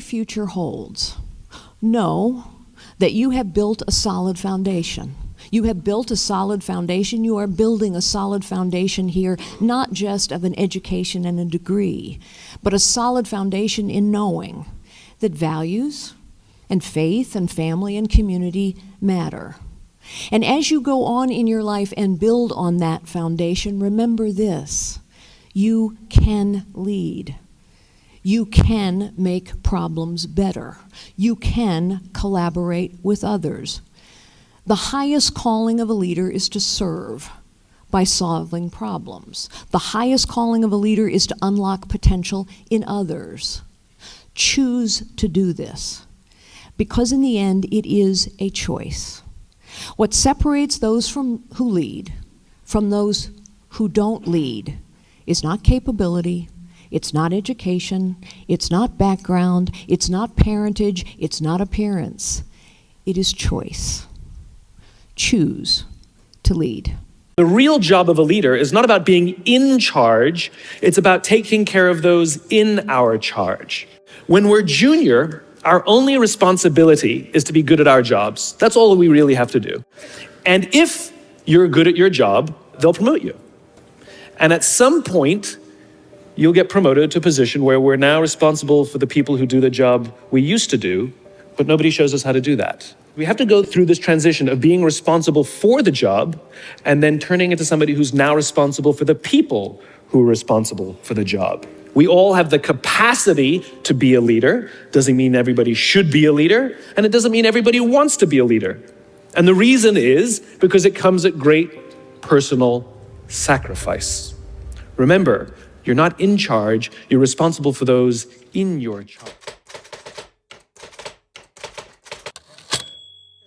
your future holds, know that you have built a solid foundation. You have built a solid foundation. You are building a solid foundation here, not just of an education and a degree, but a solid foundation in knowing that values and faith and family and community matter. And as you go on in your life and build on that foundation, remember this: you can lead. You can make problems better. You can collaborate with others. The highest calling of a leader is to serve by solving problems. The highest calling of a leader is to unlock potential in others. Choose to do this, because in the end, it is a choice. What separates those who lead from those who don't lead is not capability, it's not education, it's not background, it's not parentage, it's not appearance. It is choice. Choose to lead. The real job of a leader is not about being in charge, it's about taking care of those in our charge. When we're junior, our only responsibility is to be good at our jobs. That's all we really have to do. And if you're good at your job, they'll promote you. And at some point, you'll get promoted to a position where we're now responsible for the people who do the job we used to do, but nobody shows us how to do that. We have to go through this transition of being responsible for the job and then turning into somebody who's now responsible for the people who are responsible for the job. We all have the capacity to be a leader. Doesn't mean everybody should be a leader, and it doesn't mean everybody wants to be a leader. And the reason is because it comes at great personal sacrifice. Remember, you're not in charge, you're responsible for those in your charge.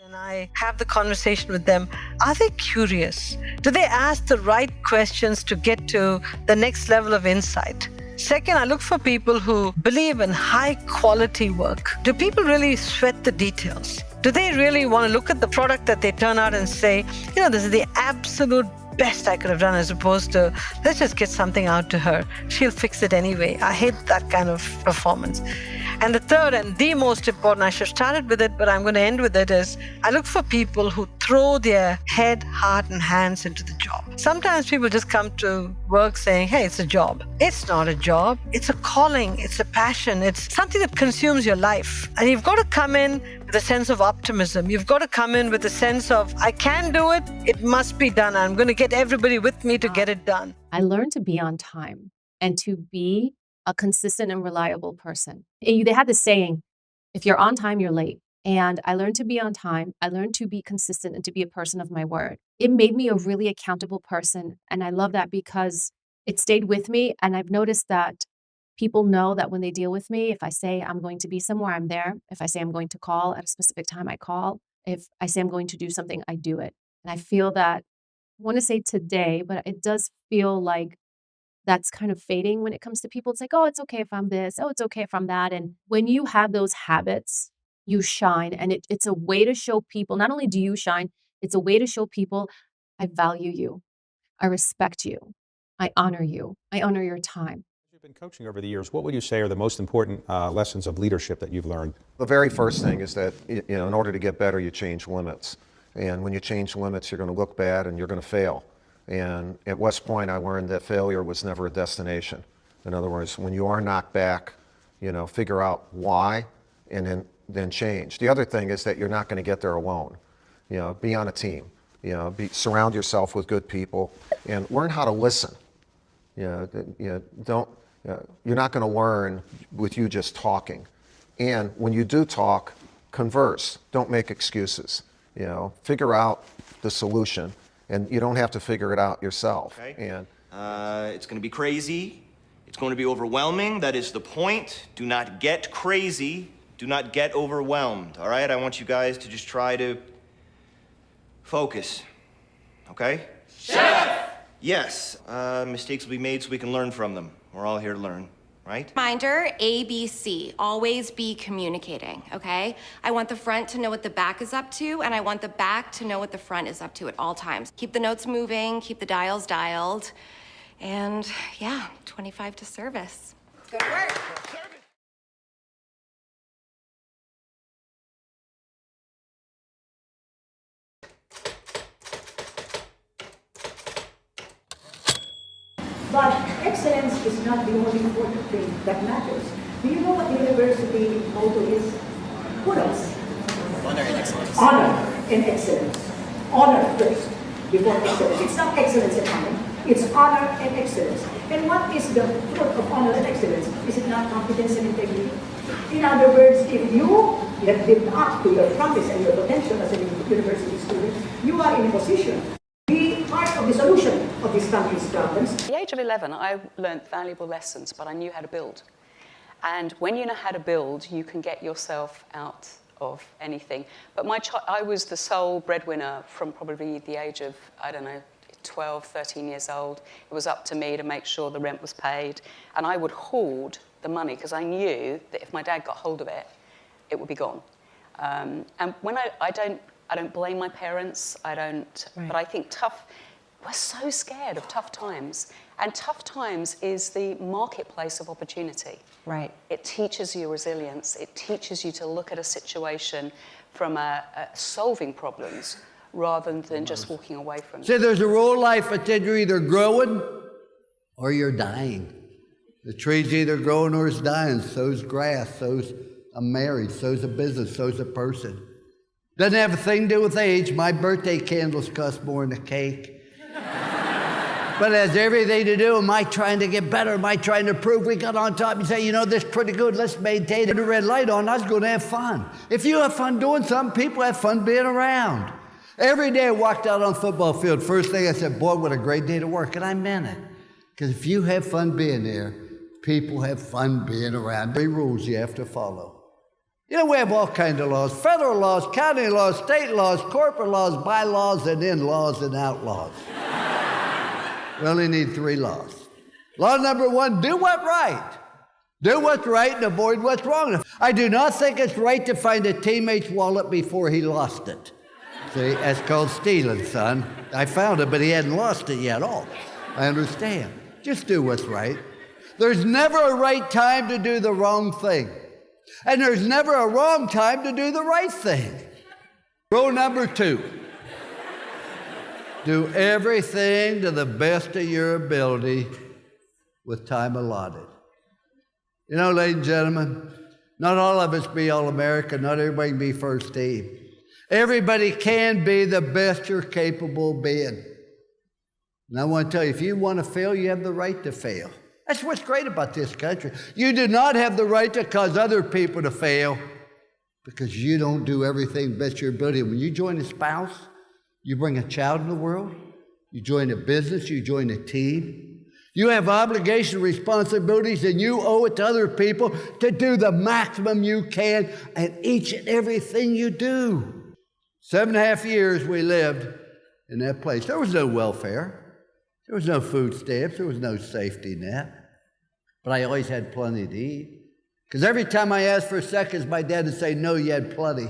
And I have the conversation with them. Are they curious? Do they ask the right questions to get to the next level of insight? Second, I look for people who believe in high quality work. Do people really sweat the details? Do they really want to look at the product that they turn out and say, this is the absolute best I could have done, as opposed to, let's just get something out to her. She'll fix it anyway. I hate that kind of performance. And the third and the most important, I should have started with it, but I'm going to end with it, is I look for people who throw their head, heart, and hands into the job. Sometimes people just come to work saying, hey, it's a job. It's not a job. It's a calling. It's a passion. It's something that consumes your life. And you've got to come in with a sense of optimism. You've got to come in with a sense of, I can do it. It must be done. I'm going to get everybody with me to get it done. I learned to be on time and to be a consistent and reliable person. They had this saying, if you're on time, you're late. And I learned to be on time. I learned to be consistent and to be a person of my word. It made me a really accountable person. And I love that because it stayed with me. And I've noticed that people know that when they deal with me, if I say I'm going to be somewhere, I'm there. If I say I'm going to call at a specific time, I call. If I say I'm going to do something, I do it. And I feel that, I want to say today, but it does feel like that's kind of fading when it comes to people. It's like, oh, it's okay if I'm this. Oh, it's okay if I'm that. And when you have those habits, you shine. And it's a way to show people, not only do you shine, it's a way to show people, I value you. I respect you. I honor you. I honor your time. You've been coaching over the years. What would you say are the most important lessons of leadership that you've learned? The very first thing is that, in order to get better, you change limits. And when you change limits, you're going to look bad and you're going to fail. And at West Point, I learned that failure was never a destination. In other words, when you are knocked back, figure out why and then change. The other thing is that you're not going to get there alone. Be on a team. Surround yourself with good people and learn how to listen. You're not going to learn with you just talking. And when you do talk, converse. Don't make excuses. Figure out the solution. And you don't have to figure it out yourself. Okay. And it's going to be crazy. It's going to be overwhelming. That is the point. Do not get crazy. Do not get overwhelmed. All right? I want you guys to just try to focus. Okay? Chef! Yes. Mistakes will be made so we can learn from them. We're all here to learn. Right? Reminder, ABC, always be communicating, okay? I want the front to know what the back is up to, and I want the back to know what the front is up to at all times. Keep the notes moving, keep the dials dialed, and yeah, 25 to service. Good work. But excellence is not the only important thing that matters. Do you know what the university motto is? What else? Honor and excellence. Honor and excellence. Honor first, before excellence. It's not excellence and honor. It's honor and excellence. And what is the fruit of honor and excellence? Is it not competence and integrity? In other words, if you have lived up to your promise and your potential as a university student, you are in a position to be part of the solution of this country's problems. At the age of 11, I learnt valuable lessons, but I knew how to build. And when you know how to build, you can get yourself out of anything. But I was the sole breadwinner from probably the age of, 12, 13 years old. It was up to me to make sure the rent was paid. And I would hoard the money because I knew that if my dad got hold of it, it would be gone. And when I don't blame my parents, but I think we're so scared of tough times. And tough times is the marketplace of opportunity. Right. It teaches you resilience. It teaches you to look at a situation from solving problems rather than just walking away from them. See, there's a rule in life that said you're either growing or you're dying. The tree's either growing or it's dying. So's grass, so's a marriage, so's a business, so's a person. Doesn't have a thing to do with age. My birthday candles cost more than a cake. But it has everything to do, am I trying to get better? Am I trying to prove we got on top and say, this is pretty good, let's maintain it. The red light on, I was going to have fun. If you have fun doing something, people have fun being around. Every day I walked out on the football field, first thing I said, boy, what a great day to work, and I meant it. Because if you have fun being there, people have fun being around. 3 rules you have to follow. We have all kinds of laws, federal laws, county laws, state laws, corporate laws, bylaws, and in-laws and outlaws. We only need 3 laws. Law number 1, do what's right. Do what's right and avoid what's wrong. I do not think it's right to find a teammate's wallet before he lost it. See, that's called stealing, son. I found it, but he hadn't lost it yet. Oh, I understand. Just do what's right. There's never a right time to do the wrong thing. And there's never a wrong time to do the right thing. Rule number 2. Do everything to the best of your ability with time allotted. Ladies and gentlemen, not all of us be All-America, not everybody can be first team. Everybody can be the best you're capable of being. And I want to tell you, if you want to fail, you have the right to fail. That's what's great about this country. You do not have the right to cause other people to fail because you don't do everything best your ability. When you join a spouse, you bring a child in the world, you join a business, you join a team. You have obligation, responsibilities, and you owe it to other people to do the maximum you can at each and everything you do. 7.5 years we lived in that place. There was no welfare. There was no food stamps. There was no safety net. But I always had plenty to eat. Because every time I asked for seconds, my dad would say, no, you had plenty.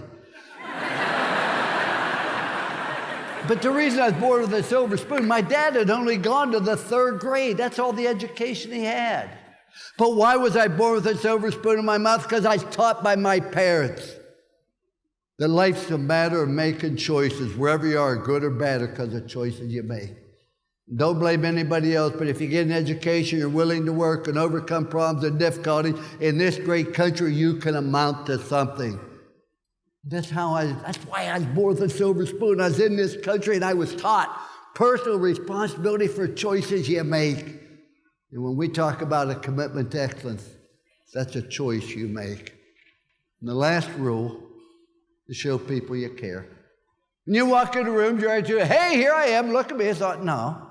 But the reason I was born with a silver spoon, my dad had only gone to the 3rd grade. That's all the education he had. But why was I born with a silver spoon in my mouth? Because I was taught by my parents that life's a matter of making choices, wherever you are, good or bad, because of choices you make. Don't blame anybody else, but if you get an education, you're willing to work and overcome problems and difficulties, in this great country, you can amount to something. That's why I was born with a silver spoon. I was in this country and I was taught personal responsibility for choices you make. And when we talk about a commitment to excellence, that's a choice you make. And the last rule is show people you care. When you walk in the room, your attitude, hey, here I am, look at me. It's not, no.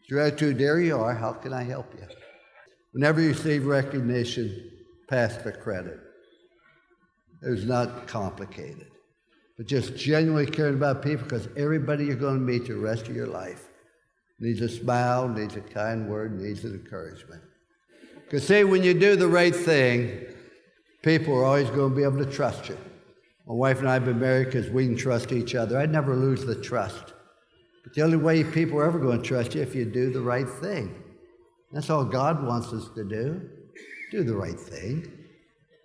Your attitude, there you are, how can I help you? Whenever you receive recognition, pass the credit. It's not complicated, but just genuinely caring about people, because everybody you're going to meet the rest of your life needs a smile, needs a kind word, needs an encouragement. Because see, when you do the right thing, people are always going to be able to trust you. My wife and I have been married because we can trust each other. I'd never lose the trust. But the only way people are ever going to trust you is if you do the right thing. That's all God wants us to do. Do the right thing.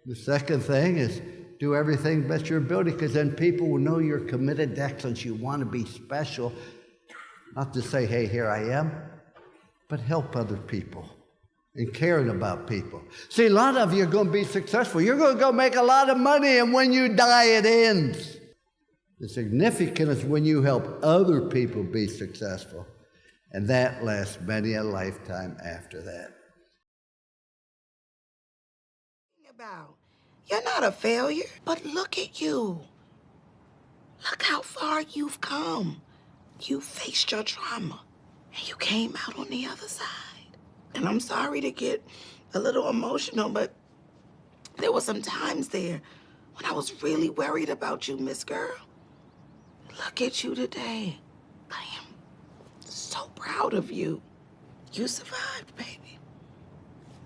The second thing is do everything best your ability, because then people will know you're committed to excellence. You want to be special, not to say, hey, here I am. but help other people and caring about people. See, a lot of you are going to be successful. You're going to go make a lot of money, and when you die, it ends. The significance is when you help other people be successful, and that lasts many a lifetime after that. You're not a failure, but look at you. Look how far you've come. You faced your trauma, and you came out on the other side. And I'm sorry to get a little emotional, but there were some times there when I was really worried about you, Miss Girl. Look at you today. I am so proud of you. You survived, baby.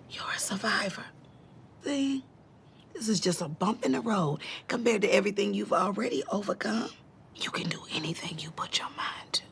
You're a survivor. See? This is just a bump in the road compared to everything you've already overcome. You can do anything you put your mind to.